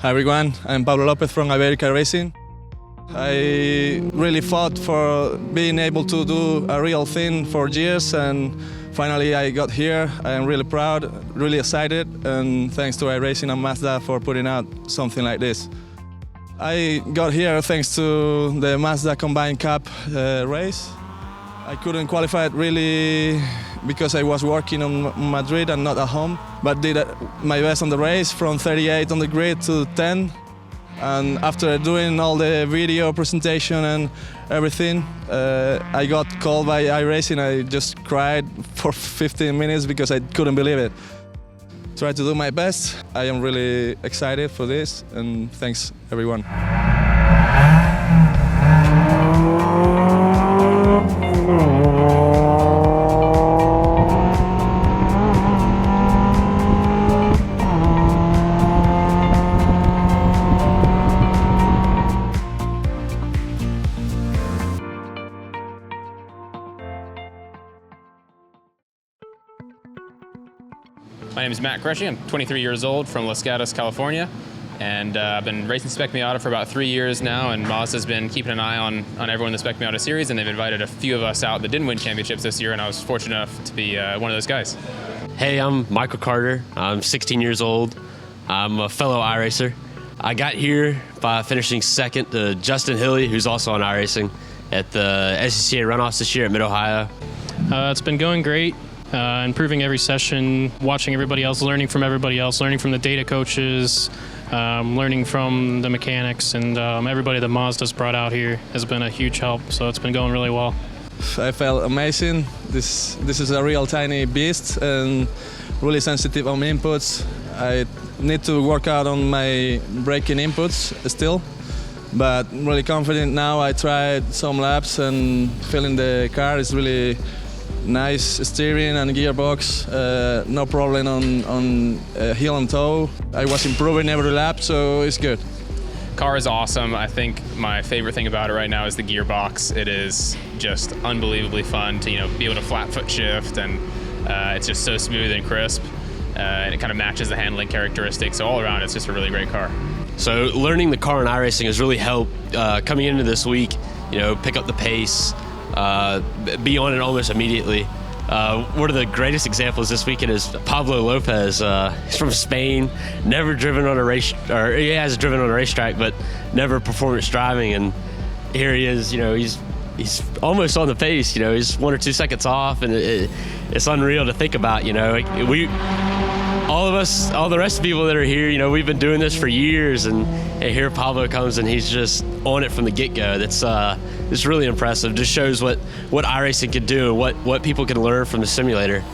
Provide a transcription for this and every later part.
Hi everyone, I'm Pablo López from IBERICA Racing. I really fought for being able to do a real thing for years, and finally I got here. I am really proud, really excited, and thanks to iRacing and Mazda for putting out something like this. I got here thanks to the Mazda Combined Cup race. I couldn't qualify it really because I was working on Madrid and not at home, but did my best on the race from 38 on the grid to 10. And after doing all the video presentation and everything, I got called by iRacing. I just cried for 15 minutes because I couldn't believe it. Try to do my best. I am really excited for this, and thanks everyone. My name is Matt CRESCI. I'm 23 years old from Los Gatos, California, and I've been racing Spec Miata for about 3 years now, and Mazda's been keeping an eye on everyone in the Spec Miata series, and they've invited a few of us out that didn't win championships this year, and I was fortunate enough to be one of those guys. Hey, I'm Michael Carter. I'm 16 years old. I'm a fellow iRacer. I got here by finishing second to Justin Hilly, who's also on iRacing, at the SCCA runoffs this year at Mid-Ohio. It's been going great. Improving every session, watching everybody else, learning from everybody else, learning from the data coaches, learning from the mechanics, and everybody that Mazda's brought out here has been a huge help, so it's been going really well. I felt amazing. This is a real tiny beast and really sensitive on inputs. I need to work out on my braking inputs still, but I'm really confident now. I tried some laps and feeling the car is really nice steering and gearbox, no problem on heel and toe. I was improving every lap, so it's good. Car is awesome. I think my favorite thing about it right now is the gearbox. It is just unbelievably fun to be able to flat foot shift, and it's just so smooth and crisp, and it kind of matches the handling characteristics. So all around, it's just a really great car. So learning the car in iRacing has really helped coming into this week. Pick up the pace. Be on it almost immediately. One of the greatest examples this weekend is Pablo López. He's from Spain, never driven on a race, or he has driven on a racetrack, but never performance driving. And here he is. He's almost on the pace. He's 1 or 2 seconds off, and it's unreal to think about. All of us, all the rest of the people that are here, we've been doing this for years, and here Pablo comes and he's just on it from the get-go. It's really impressive. Just shows what iRacing can do and what people can learn from the simulator.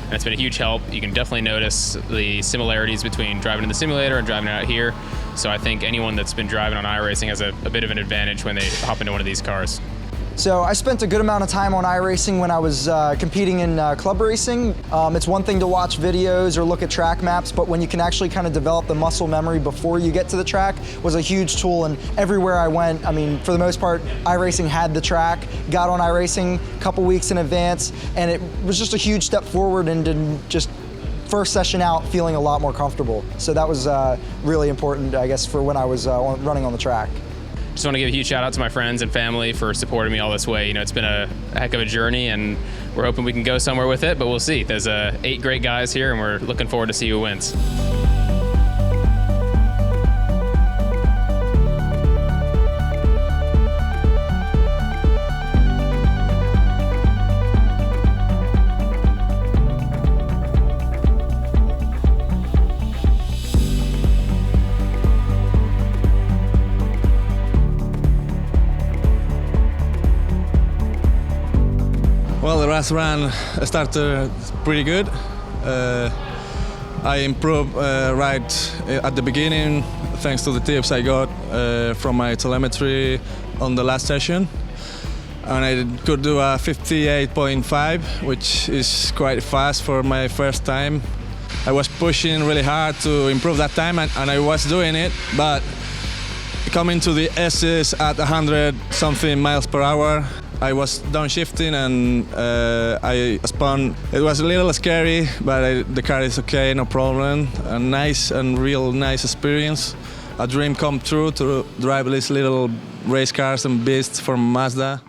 And it's been a huge help. You can definitely notice the similarities between driving in the simulator and driving out here. So I think anyone that's been driving on iRacing has a bit of an advantage when they hop into one of these cars. So I spent a good amount of time on iRacing when I was competing in club racing. It's one thing to watch videos or look at track maps, but when you can actually kind of develop the muscle memory before you get to the track was a huge tool. And everywhere I went, for the most part, iRacing had the track, got on iRacing a couple weeks in advance, and it was just a huge step forward and just first session out feeling a lot more comfortable. So that was really important, I guess, for when I was running on the track. Just want to give a huge shout out to my friends and family for supporting me all this way. It's been a heck of a journey, and we're hoping we can go somewhere with it, but we'll see. There's 8 great guys here, and we're looking forward to see who wins. Well, the last run started pretty good. I improved right at the beginning thanks to the tips I got from my telemetry on the last session. And I could do a 58.5, which is quite fast for my first time. I was pushing really hard to improve that time, and I was doing it, but coming to the S's at 100-something miles per hour, I was downshifting and I spun. It was a little scary, but the car is okay, no problem. A nice and real nice experience. a dream come true to drive these little race cars and beasts from Mazda.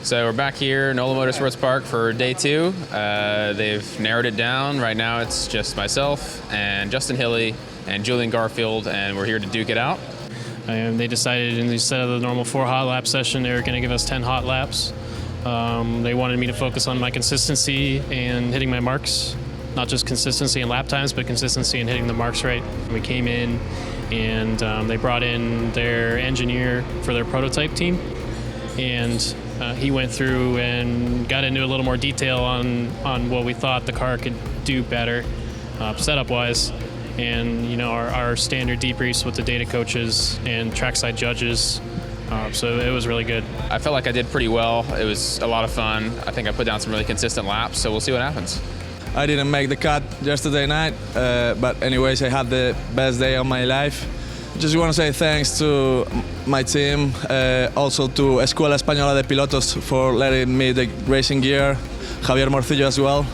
So we're back here, NOLA Motorsports Park for day 2. They've narrowed it down. Right now it's just myself and Justin Hilly and Julian Garfield, and we're here to duke it out. And they decided instead of the normal 4 hot lap session, they were going to give us 10 hot laps. They wanted me to focus on my consistency and hitting my marks. Not just consistency in lap times, but consistency in hitting the marks right. We came in and they brought in their engineer for their prototype team. And he went through and got into a little more detail on what we thought the car could do better, setup-wise. And, you know, our standard debriefs with the data coaches and trackside judges. So it was really good. I felt like I did pretty well. It was a lot of fun. I think I put down some really consistent laps, so we'll see what happens. I didn't make the cut yesterday night, but anyways, I had the best day of my life. Just want to say thanks to my team, also to Escuela Española de Pilotos for letting me the racing gear, Javier Morcillo as well,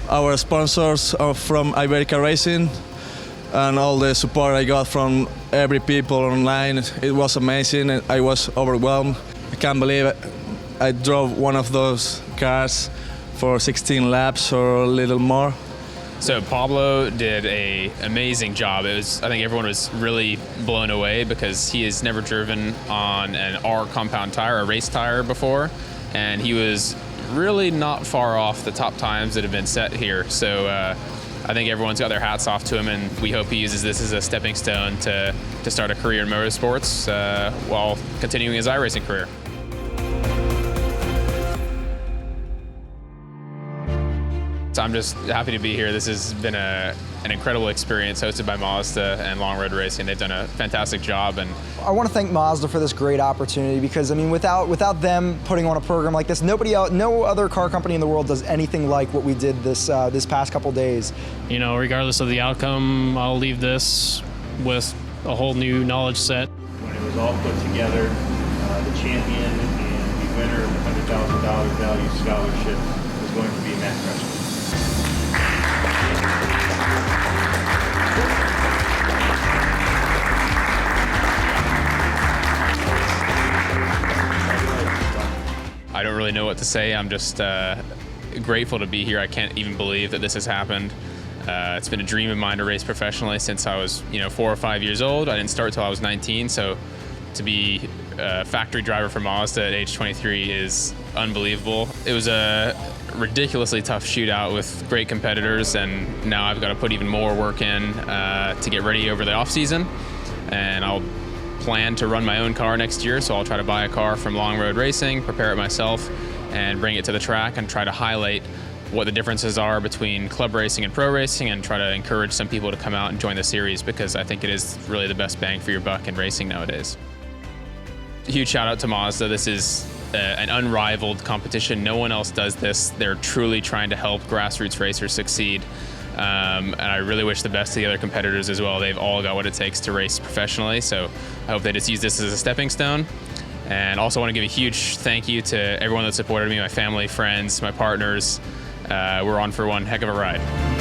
our sponsors are from IBERICA Racing, and all the support I got from every people online. It was amazing, and I was overwhelmed. I can't believe it. I drove one of those cars for 16 laps or a little more. So Pablo did an amazing job. I think everyone was really blown away because he has never driven on an R compound tire, a race tire before, and he was really not far off the top times that have been set here. So I think everyone's got their hats off to him, and we hope he uses this as a stepping stone to start a career in motorsports while continuing his iRacing career. So I'm just happy to be here. This has been an incredible experience hosted by Mazda and Long Road Racing. They've done a fantastic job. And I want to thank Mazda for this great opportunity because, I mean, without them putting on a program like this, no other car company in the world does anything like what we did this past couple days. You know, regardless of the outcome, I'll leave this with a whole new knowledge set. When it was all put together, the champion and the winner of the $100,000 value scholarship was going to be Matt Crutchfield. I don't really know what to say. I'm just grateful to be here. I can't even believe that this has happened. It's been a dream of mine to race professionally since I was 4 or 5 years old. I didn't start till I was 19, so to be a factory driver for Mazda at age 23 is unbelievable. It was a ridiculously tough shootout with great competitors, and now I've got to put even more work in to get ready over the off season. And I'll plan to run my own car next year, so I'll try to buy a car from Long Road Racing, prepare it myself, and bring it to the track and try to highlight what the differences are between club racing and pro racing, and try to encourage some people to come out and join the series because I think it is really the best bang for your buck in racing nowadays. Huge shout out to Mazda. This is an unrivaled competition. No one else does this. They're truly trying to help grassroots racers succeed. And I really wish the best to the other competitors as well. They've all got what it takes to race professionally, so I hope they just use this as a stepping stone. And also want to give a huge thank you to everyone that supported me, my family, friends, my partners. We're on for one heck of a ride.